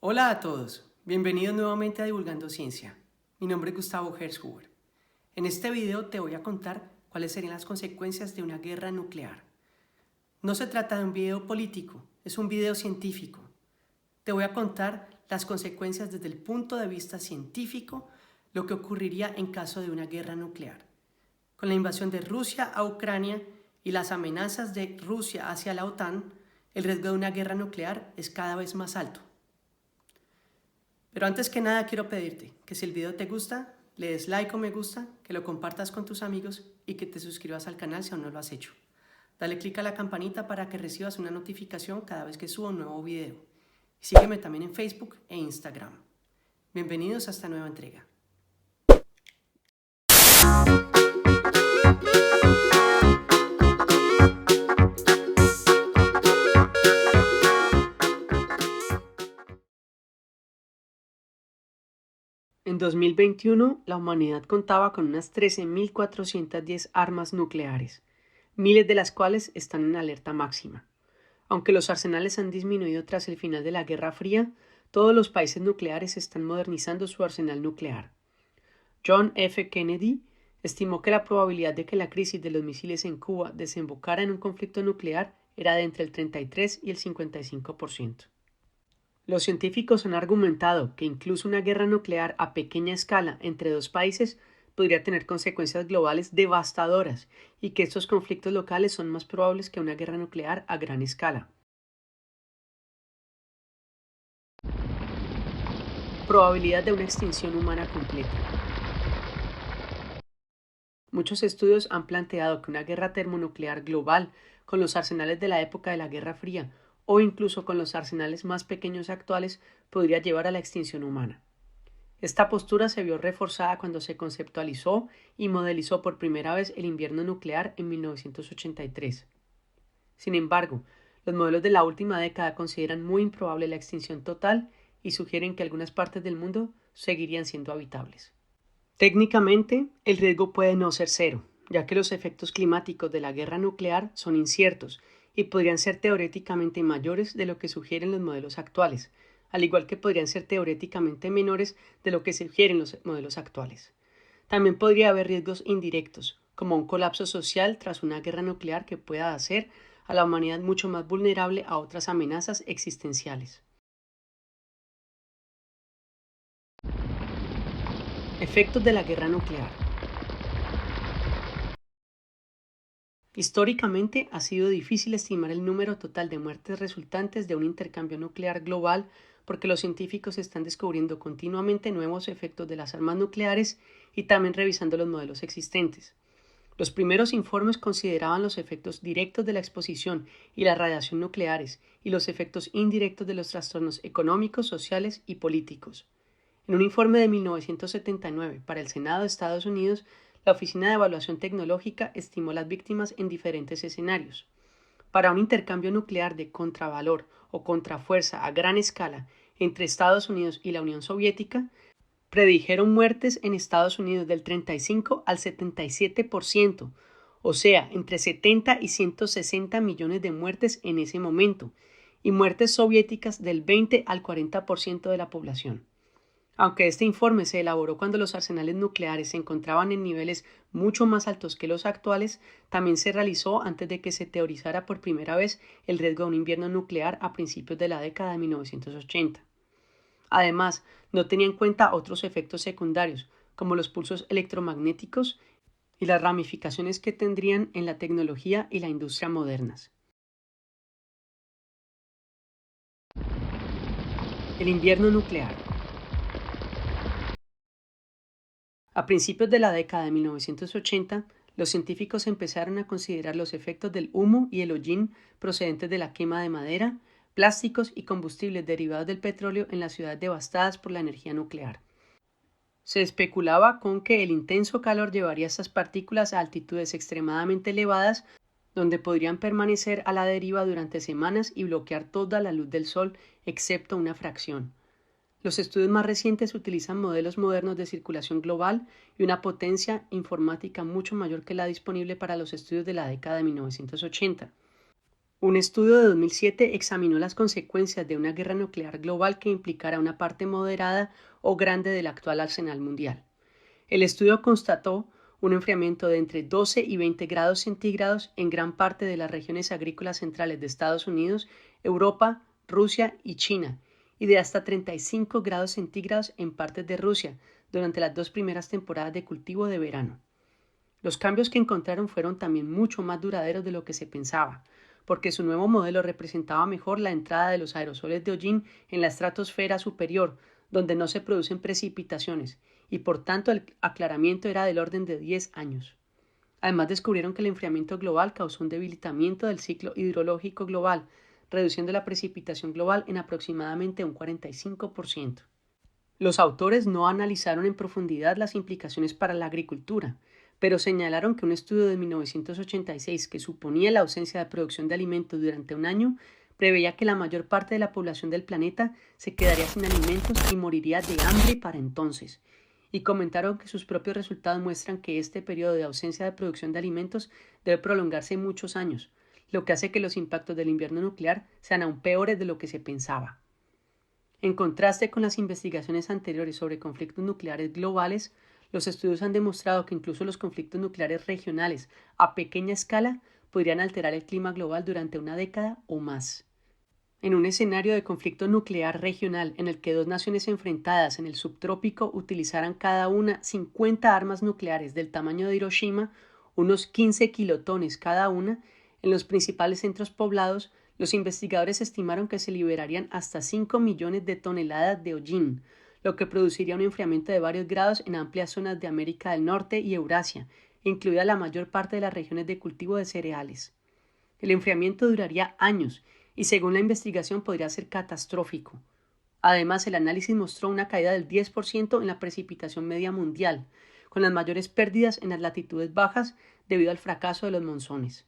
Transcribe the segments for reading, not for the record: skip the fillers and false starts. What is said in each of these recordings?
Hola a todos, bienvenidos nuevamente a Divulgando Ciencia. Mi nombre es Gustavo Herzhuber. En este video te voy a contar cuáles serían las consecuencias de una guerra nuclear. No se trata de un video político, es un video científico. Te voy a contar las consecuencias desde el punto de vista científico, lo que ocurriría en caso de una guerra nuclear. Con la invasión de Rusia a Ucrania y las amenazas de Rusia hacia la OTAN, el riesgo de una guerra nuclear es cada vez más alto. Pero antes que nada quiero pedirte que si el video te gusta, le des like o me gusta, que lo compartas con tus amigos y que te suscribas al canal si aún no lo has hecho. Dale click a la campanita para que recibas una notificación cada vez que suba un nuevo video. Y sígueme también en Facebook e Instagram. Bienvenidos a esta nueva entrega. En 2021, la humanidad contaba con unas 13.410 armas nucleares, miles de las cuales están en alerta máxima. Aunque los arsenales han disminuido tras el final de la Guerra Fría, todos los países nucleares están modernizando su arsenal nuclear. John F. Kennedy estimó que la probabilidad de que la crisis de los misiles en Cuba desembocara en un conflicto nuclear era de entre el 33 y el 55%. Los científicos han argumentado que incluso una guerra nuclear a pequeña escala entre dos países podría tener consecuencias globales devastadoras y que estos conflictos locales son más probables que una guerra nuclear a gran escala. Probabilidad de una extinción humana completa. Muchos estudios han planteado que una guerra termonuclear global con los arsenales de la época de la Guerra Fría o incluso con los arsenales más pequeños actuales podría llevar a la extinción humana. Esta postura se vio reforzada cuando se conceptualizó y modelizó por primera vez el invierno nuclear en 1983. Sin embargo, los modelos de la última década consideran muy improbable la extinción total y sugieren que algunas partes del mundo seguirían siendo habitables. Técnicamente, el riesgo puede no ser cero, ya que los efectos climáticos de la guerra nuclear son inciertos y podrían ser teóricamente mayores de lo que sugieren los modelos actuales, al igual que podrían ser teóricamente menores de lo que sugieren los modelos actuales. También podría haber riesgos indirectos, como un colapso social tras una guerra nuclear que pueda hacer a la humanidad mucho más vulnerable a otras amenazas existenciales. Efectos de la guerra nuclear. Históricamente ha sido difícil estimar el número total de muertes resultantes de un intercambio nuclear global porque los científicos están descubriendo continuamente nuevos efectos de las armas nucleares y también revisando los modelos existentes. Los primeros informes consideraban los efectos directos de la exposición y la radiación nucleares y los efectos indirectos de los trastornos económicos, sociales y políticos. En un informe de 1979 para el Senado de Estados Unidos, la Oficina de Evaluación Tecnológica estimó las víctimas en diferentes escenarios. Para un intercambio nuclear de contravalor o contrafuerza a gran escala entre Estados Unidos y la Unión Soviética, predijeron muertes en Estados Unidos del 35 al 77%, o sea, entre 70 y 160 millones de muertes en ese momento, y muertes soviéticas del 20 al 40% de la población. Aunque este informe se elaboró cuando los arsenales nucleares se encontraban en niveles mucho más altos que los actuales, también se realizó antes de que se teorizara por primera vez el riesgo de un invierno nuclear a principios de la década de 1980. Además, no tenía en cuenta otros efectos secundarios, como los pulsos electromagnéticos y las ramificaciones que tendrían en la tecnología y la industria modernas. El invierno nuclear. A principios de la década de 1980, los científicos empezaron a considerar los efectos del humo y el hollín procedentes de la quema de madera, plásticos y combustibles derivados del petróleo en las ciudades devastadas por la energía nuclear. Se especulaba con que el intenso calor llevaría estas partículas a altitudes extremadamente elevadas, donde podrían permanecer a la deriva durante semanas y bloquear toda la luz del sol, excepto una fracción. Los estudios más recientes utilizan modelos modernos de circulación global y una potencia informática mucho mayor que la disponible para los estudios de la década de 1980. Un estudio de 2007 examinó las consecuencias de una guerra nuclear global que implicara una parte moderada o grande del actual arsenal mundial. El estudio constató un enfriamiento de entre 12 y 20 grados centígrados en gran parte de las regiones agrícolas centrales de Estados Unidos, Europa, Rusia y China, y de hasta 35 grados centígrados en partes de Rusia durante las 2 primeras temporadas de cultivo de verano. Los cambios que encontraron fueron también mucho más duraderos de lo que se pensaba, porque su nuevo modelo representaba mejor la entrada de los aerosoles de hollín en la estratosfera superior, donde no se producen precipitaciones, y por tanto el aclaramiento era del orden de 10 años. Además descubrieron que el enfriamiento global causó un debilitamiento del ciclo hidrológico global, reduciendo la precipitación global en aproximadamente un 45%. Los autores no analizaron en profundidad las implicaciones para la agricultura, pero señalaron que un estudio de 1986 que suponía la ausencia de producción de alimentos durante un año preveía que la mayor parte de la población del planeta se quedaría sin alimentos y moriría de hambre para entonces, y comentaron que sus propios resultados muestran que este periodo de ausencia de producción de alimentos debe prolongarse muchos años, lo que hace que los impactos del invierno nuclear sean aún peores de lo que se pensaba. En contraste con las investigaciones anteriores sobre conflictos nucleares globales, los estudios han demostrado que incluso los conflictos nucleares regionales a pequeña escala podrían alterar el clima global durante una década o más. En un escenario de conflicto nuclear regional en el que dos naciones enfrentadas en el subtrópico utilizaran cada una 50 armas nucleares del tamaño de Hiroshima, unos 15 kilotones cada una, en los principales centros poblados, los investigadores estimaron que se liberarían hasta 5 millones de toneladas de hollín, lo que produciría un enfriamiento de varios grados en amplias zonas de América del Norte y Eurasia, incluida la mayor parte de las regiones de cultivo de cereales. El enfriamiento duraría años y según la investigación podría ser catastrófico. Además, el análisis mostró una caída del 10% en la precipitación media mundial, con las mayores pérdidas en las latitudes bajas debido al fracaso de los monzones.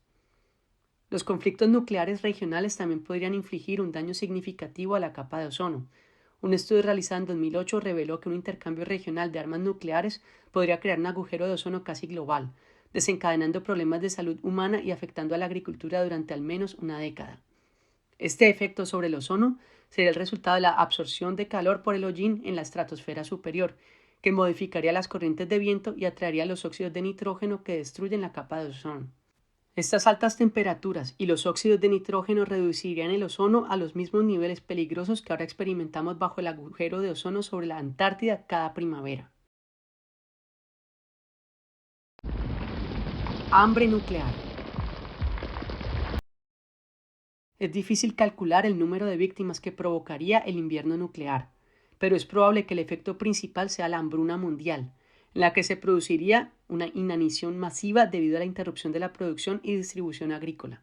Los conflictos nucleares regionales también podrían infligir un daño significativo a la capa de ozono. Un estudio realizado en 2008 reveló que un intercambio regional de armas nucleares podría crear un agujero de ozono casi global, desencadenando problemas de salud humana y afectando a la agricultura durante al menos una década. Este efecto sobre el ozono sería el resultado de la absorción de calor por el hollín en la estratosfera superior, que modificaría las corrientes de viento y atraería los óxidos de nitrógeno que destruyen la capa de ozono. Estas altas temperaturas y los óxidos de nitrógeno reducirían el ozono a los mismos niveles peligrosos que ahora experimentamos bajo el agujero de ozono sobre la Antártida cada primavera. Hambre nuclear. Es difícil calcular el número de víctimas que provocaría el invierno nuclear, pero es probable que el efecto principal sea la hambruna mundial, en la que se produciría una inanición masiva debido a la interrupción de la producción y distribución agrícola.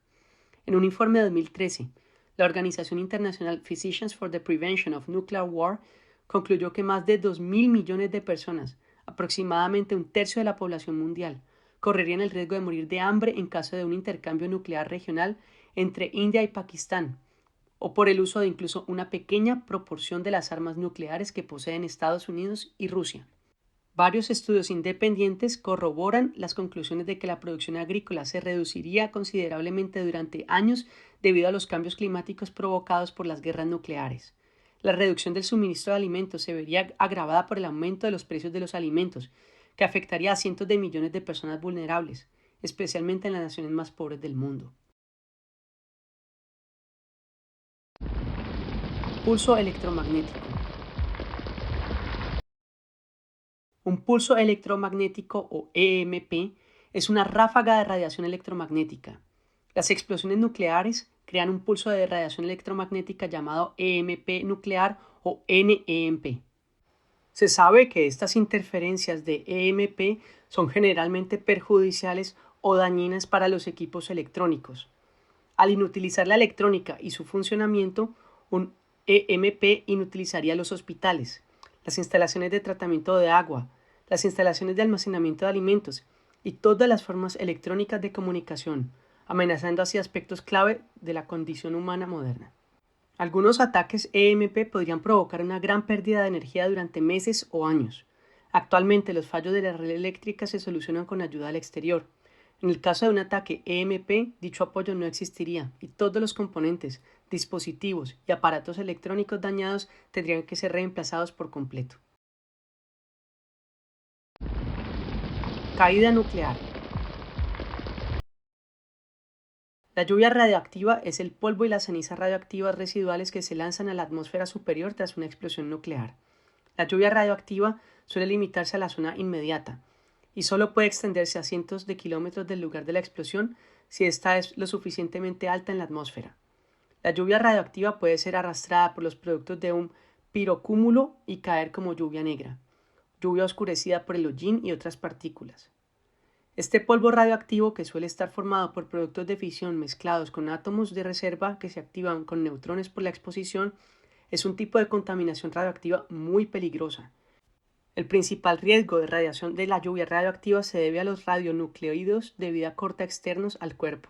En un informe de 2013, la Organización Internacional Physicians for the Prevention of Nuclear War concluyó que más de 2.000 millones de personas, aproximadamente un tercio de la población mundial, correrían el riesgo de morir de hambre en caso de un intercambio nuclear regional entre India y Pakistán, o por el uso de incluso una pequeña proporción de las armas nucleares que poseen Estados Unidos y Rusia. Varios estudios independientes corroboran las conclusiones de que la producción agrícola se reduciría considerablemente durante años debido a los cambios climáticos provocados por las guerras nucleares. La reducción del suministro de alimentos se vería agravada por el aumento de los precios de los alimentos, que afectaría a cientos de millones de personas vulnerables, especialmente en las naciones más pobres del mundo. Pulso electromagnético. Un pulso electromagnético o EMP es una ráfaga de radiación electromagnética. Las explosiones nucleares crean un pulso de radiación electromagnética llamado EMP nuclear o NEMP. Se sabe que estas interferencias de EMP son generalmente perjudiciales o dañinas para los equipos electrónicos. Al inutilizar la electrónica y su funcionamiento, un EMP inutilizaría los hospitales, las instalaciones de tratamiento de agua, las instalaciones de almacenamiento de alimentos y todas las formas electrónicas de comunicación, amenazando así aspectos clave de la condición humana moderna. Algunos ataques EMP podrían provocar una gran pérdida de energía durante meses o años. Actualmente los fallos de la red eléctrica se solucionan con ayuda al exterior. En el caso de un ataque EMP, dicho apoyo no existiría y todos los componentes, dispositivos y aparatos electrónicos dañados tendrían que ser reemplazados por completo. Caída nuclear. La lluvia radioactiva es el polvo y las cenizas radioactivas residuales que se lanzan a la atmósfera superior tras una explosión nuclear. La lluvia radioactiva suele limitarse a la zona inmediata y solo puede extenderse a cientos de kilómetros del lugar de la explosión si ésta es lo suficientemente alta en la atmósfera. La lluvia radioactiva puede ser arrastrada por los productos de un pirocúmulo y caer como lluvia negra, lluvia oscurecida por el hollín y otras partículas. Este polvo radioactivo, que suele estar formado por productos de fisión mezclados con átomos de reserva que se activan con neutrones por la exposición, es un tipo de contaminación radioactiva muy peligrosa. El principal riesgo de radiación de la lluvia radioactiva se debe a los radionucleidos de vida corta externos al cuerpo.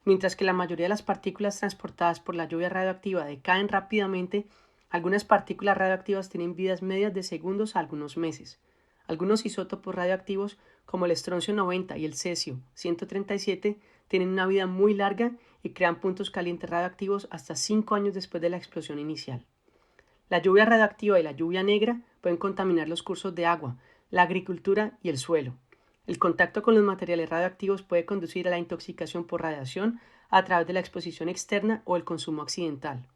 Mientras que la mayoría de las partículas transportadas por la lluvia radioactiva decaen rápidamente, algunas partículas radioactivas tienen vidas medias de segundos a algunos meses. Algunos isótopos radioactivos, como el estroncio 90 y el cesio 137, tienen una vida muy larga y crean puntos calientes radioactivos hasta 5 años después de la explosión inicial. La lluvia radioactiva y la lluvia negra pueden contaminar los cursos de agua, la agricultura y el suelo. El contacto con los materiales radioactivos puede conducir a la intoxicación por radiación a través de la exposición externa o el consumo accidental.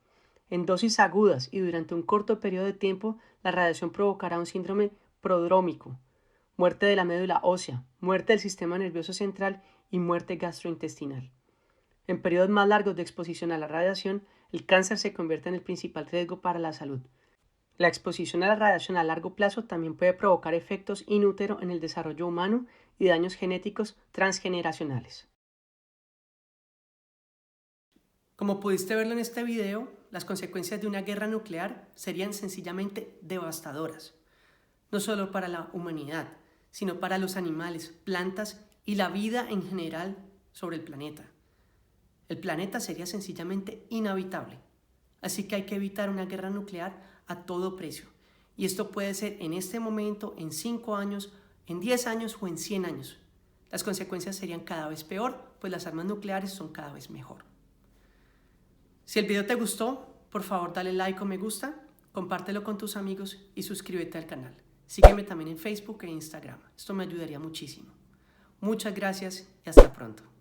En dosis agudas y durante un corto periodo de tiempo, la radiación provocará un síndrome prodrómico, muerte de la médula ósea, muerte del sistema nervioso central y muerte gastrointestinal. En periodos más largos de exposición a la radiación, el cáncer se convierte en el principal riesgo para la salud. La exposición a la radiación a largo plazo también puede provocar efectos in útero en el desarrollo humano y daños genéticos transgeneracionales. Como pudiste verlo en este video, las consecuencias de una guerra nuclear serían sencillamente devastadoras, no solo para la humanidad, sino para los animales, plantas y la vida en general sobre el planeta. El planeta sería sencillamente inhabitable, así que hay que evitar una guerra nuclear a todo precio. Y esto puede ser en este momento, en 5 años, en 10 años o en 100 años. Las consecuencias serían cada vez peor, pues las armas nucleares son cada vez mejor. Si el video te gustó, por favor dale like o me gusta, compártelo con tus amigos y suscríbete al canal. Sígueme también en Facebook e Instagram. Esto me ayudaría muchísimo. Muchas gracias y hasta pronto.